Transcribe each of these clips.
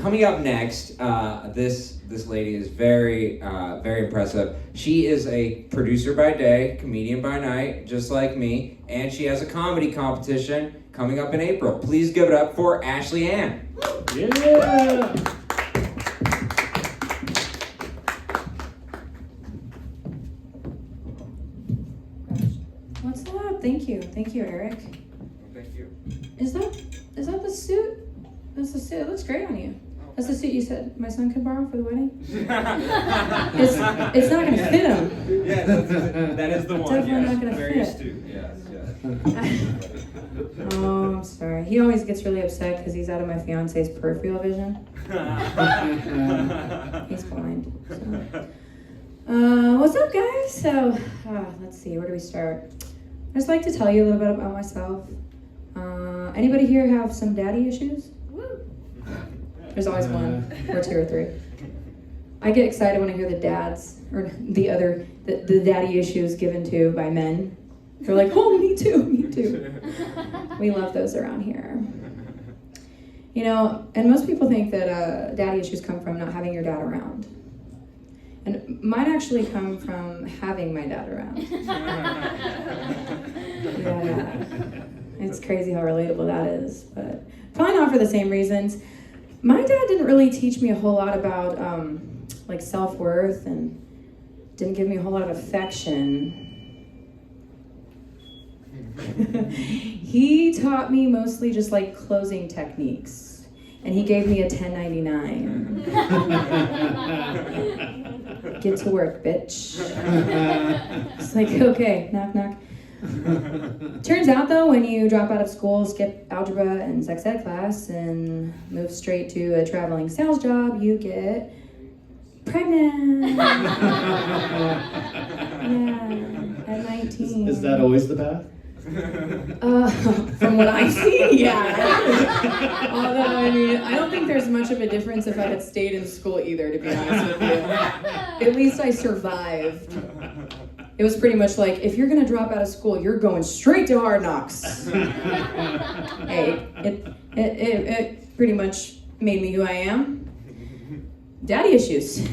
coming up next, this lady is very impressive. She is a producer by day, comedian by night, just like me, and she has a comedy competition coming up in April. Please give it up for Ashlie Ann. Yeah. What's up? Thank you, Eric. Thank you. Is that the suit? That's the suit. It looks great on you. That's the suit you said my son could borrow for the wedding? It's not going to fit him. Yeah, that is the one. Definitely not going to Very fit. astute. Yes. Oh, I'm sorry. He always gets really upset because he's out of my fiance's peripheral vision. He's blind. So. What's up, guys? So, let's see. Where do we start? I just like to tell you a little bit about myself. Anybody here have some daddy issues? There's always one, or two or three. I get excited when I hear the dads, or the daddy issues given to by men. They're like, oh, me too. We love those around here. You know, and most people think that daddy issues come from not having your dad around. And mine actually come from having my dad around. Yeah. It's crazy how relatable that is, but probably not for the same reasons. My dad didn't really teach me a whole lot about like self-worth, and didn't give me a whole lot of affection. He taught me mostly just like closing techniques, and he gave me a 1099. Get to work, bitch. It's like, okay, knock knock. Turns out though, when you drop out of school, skip algebra and sex ed class, and move straight to a traveling sales job, you get pregnant. Yeah, at 19. Is that always the path? From what I see, yeah. Although, I mean, I don't think there's much of a difference if I had stayed in school either, to be honest with you. At least I survived. It was pretty much like, if you're gonna drop out of school, you're going straight to Hard Knocks. Hey, it pretty much made me who I am. Daddy issues.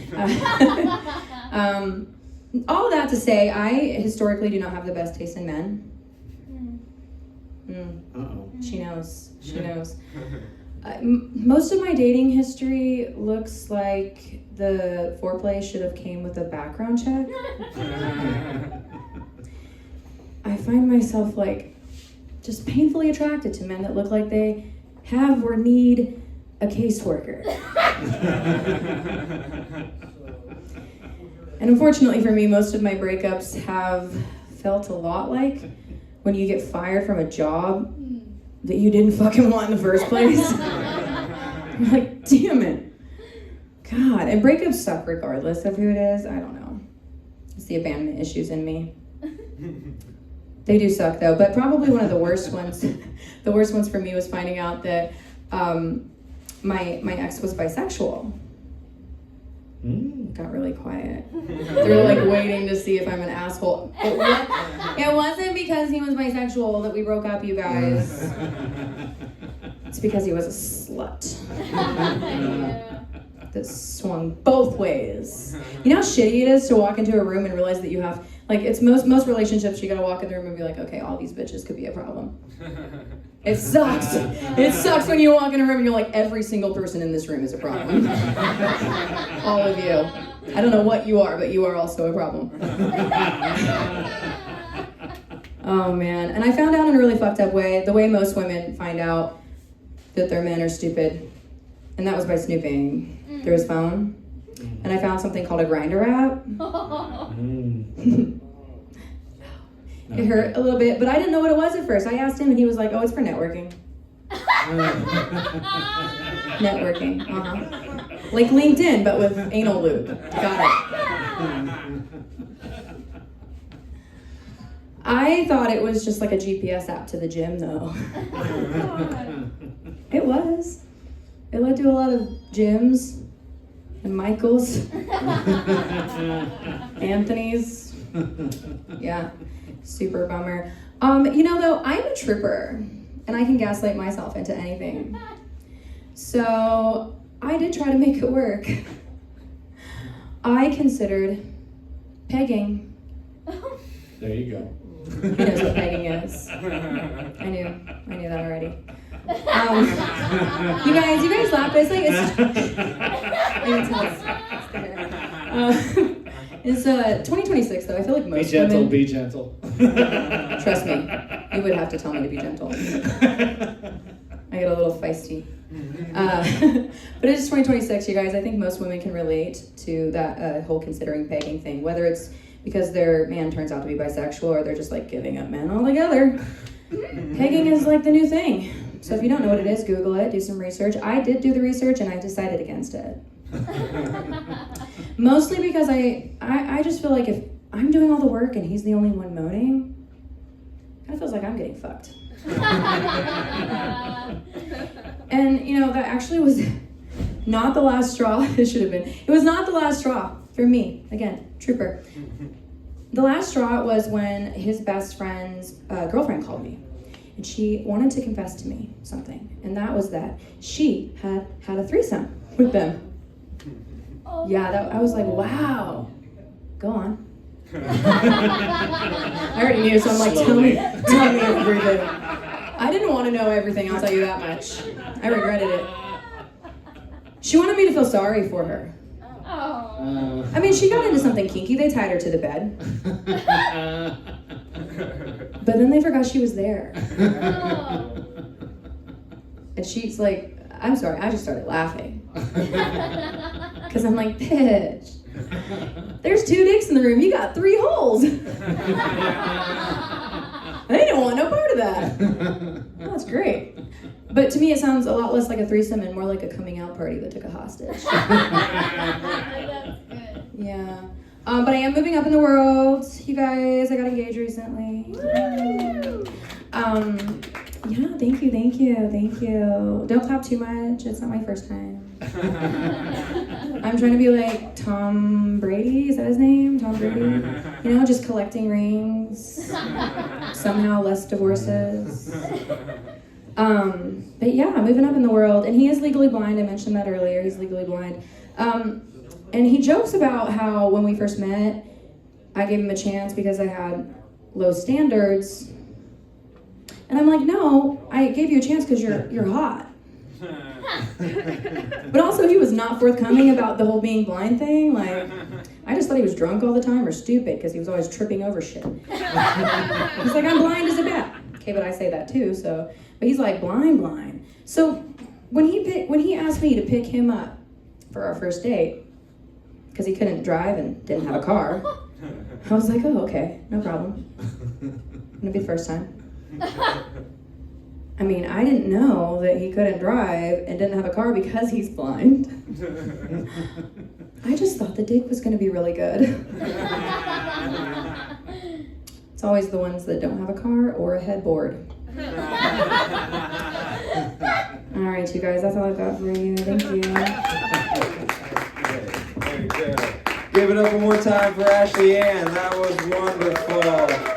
All of that to say, I historically do not have the best taste in men. Uh-oh. She knows. Most of my dating history looks like the foreplay should have came with a background check. I find myself like just painfully attracted to men that look like they have or need a caseworker. And unfortunately for me, most of my breakups have felt a lot like when you get fired from a job that you didn't fucking want in the first place. You're like, damn it. God, and breakups suck regardless of who it is. I don't know. It's the abandonment issues in me. They do suck though, but probably one of the worst ones, the worst ones for me was finding out that my ex was bisexual. Got really quiet. They were like waiting to see if I'm an asshole. It wasn't because he was bisexual that we broke up, you guys. It's because he was a slut. That swung both ways. You know how shitty it is to walk into a room and realize that you have, like, it's most relationships, you gotta walk in the room and be like, okay, all these bitches could be a problem. It sucks. It sucks when you walk in a room and you're like, every single person in this room is a problem. All of you. I don't know what you are, but you are also a problem. Oh man, and I found out in a really fucked up way, the way most women find out that their men are stupid, and that was by snooping through his phone. And I found something called a Grindr app. It hurt a little bit, but I didn't know what it was at first. I asked him and he was like, oh, it's for networking. Networking, Like LinkedIn, but with anal lube. Got it. I thought it was just like a GPS app to the gym, though. It was. It led to a lot of gyms and Michaels, Anthony's. Yeah, super bummer. You know, though, I'm a trooper, and I can gaslight myself into anything. So I did try to make it work. I considered pegging. There you go. He knows what pegging is. I knew that already. You guys laugh. It's like it's 2026 though. I feel like most Be gentle, women. be gentle. Trust me, you would have to tell me to be gentle. I get a little feisty. But it's 2026, you guys. I think most women can relate to that whole considering pegging thing, whether it's because their man turns out to be bisexual or they're just like giving up men altogether. Pegging is like the new thing. So if you don't know what it is, Google it, do some research. I did do the research and I decided against it. Mostly because I just feel like if I'm doing all the work and he's the only one moaning, it kind of feels like I'm getting fucked. And you know, that actually was not the last straw. It should have been. It was not the last straw for me. Again, trooper. The last straw was when his best friend's girlfriend called me. And she wanted to confess to me something. And that was that she had had a threesome with them. Oh. Yeah, I was like, wow. Go on. I already knew, so I'm like, tell me everything. I didn't want to know everything, I'll tell you that much. I regretted it. She wanted me to feel sorry for her. Oh. I mean, she got into something kinky. They tied her to the bed. But then they forgot she was there. Oh. And she's like, I'm sorry, I just started laughing. Because I'm like, bitch, there's 2 dicks in the room, you got 3 holes. I didn't want no part of that. Oh, that's great. But to me, it sounds a lot less like a threesome and more like a coming out party that took a hostage. That's good. Yeah. But I am moving up in the world, you guys. I got engaged recently. Woo! Yeah, thank you. Don't clap too much. It's not my first time. I'm trying to be like Tom Brady. Is that his name? Tom Brady? You know, just collecting rings. Somehow less divorces. But yeah, moving up in the world. And he is legally blind. I mentioned that earlier. He's legally blind. And he jokes about how when we first met, I gave him a chance because I had low standards. And I'm like, no, I gave you a chance because you're hot. But also he was not forthcoming about the whole being blind thing. Like, I just thought he was drunk all the time or stupid because he was always tripping over shit. He's like, I'm blind as a bat. Okay, but I say that too, so. But he's like, blind. So when he asked me to pick him up for our first date, because he couldn't drive and didn't have a car, I was like, oh, okay, no problem. It'll be the first time. I mean, I didn't know that he couldn't drive and didn't have a car because he's blind. I just thought the dick was going to be really good. It's always the ones that don't have a car or a headboard. All right, you guys, that's all I've got for you. Thank you. Very good. Give it up one more time for Ashlie Ann. That was wonderful.